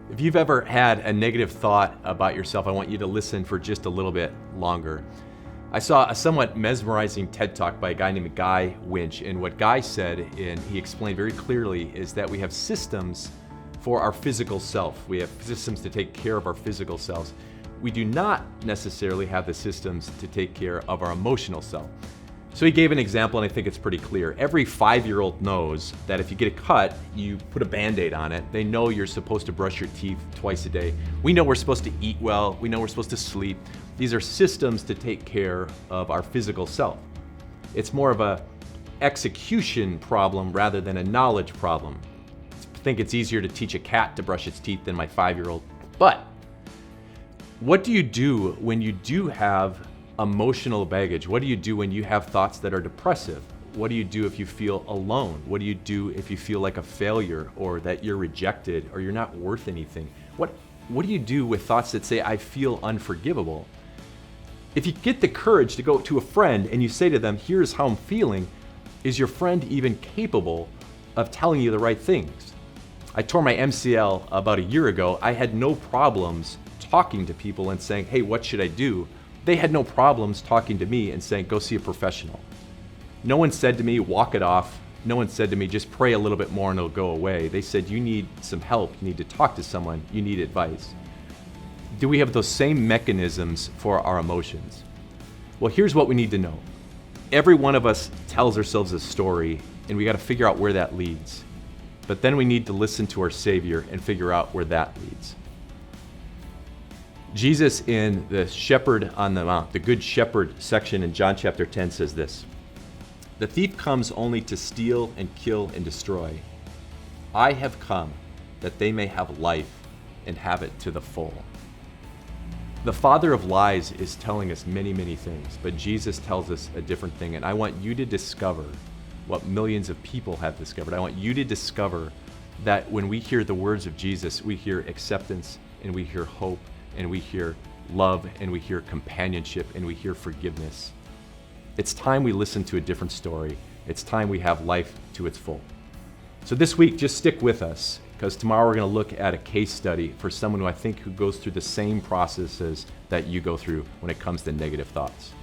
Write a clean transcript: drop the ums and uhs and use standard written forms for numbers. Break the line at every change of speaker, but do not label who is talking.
If you've ever had a negative thought about yourself, I want you to listen for just a little bit longer. I saw a somewhat mesmerizing TED Talk by a guy named Guy Winch, and what Guy said, and he explained very clearly, is that we have systems for our physical self. We have systems to take care of our physical selves. We do not necessarily have the systems to take care of our emotional self. So he gave an example, and I think it's pretty clear. Every 5-year-old knows that if you get a cut, you put a Band-Aid on it. They know you're supposed to brush your teeth twice a day. We know we're supposed to eat well. We know we're supposed to sleep. These are systems to take care of our physical self. It's more of a execution problem rather than a knowledge problem. I think it's easier to teach a cat to brush its teeth than my 5-year-old. But what do you do when you do have emotional baggage? What do you do when you have thoughts that are depressive? What do you do if you feel alone? What do you do if you feel like a failure, or that you're rejected, or you're not worth anything? What do you do with thoughts that say, I feel unforgivable? If you get the courage to go to a friend and you say to them, here's how I'm feeling, is your friend even capable of telling you the right things? I tore my MCL about a year ago. I had no problems talking to people and saying, hey, what should I do? They had no problems talking to me and saying, go see a professional. No one said to me, walk it off. No one said to me, just pray a little bit more and it'll go away. They said, you need some help. You need to talk to someone. You need advice. Do we have those same mechanisms for our emotions? Well, here's what we need to know. Every one of us tells ourselves a story, and we got to figure out where that leads. But then we need to listen to our Savior and figure out where that leads. Jesus, in the Shepherd on the Mount, the Good Shepherd section in John chapter 10, says this: the thief comes only to steal and kill and destroy. I have come that they may have life and have it to the full. The father of lies is telling us many, many things, but Jesus tells us a different thing, and I want you to discover what millions of people have discovered. I want you to discover that when we hear the words of Jesus, we hear acceptance, and we hear hope, and we hear love, and we hear companionship, and we hear forgiveness. It's time we listen to a different story. It's time we have life to its full. So this week, just stick with us, because tomorrow we're going to look at a case study for someone who I think who goes through the same processes that you go through when it comes to negative thoughts.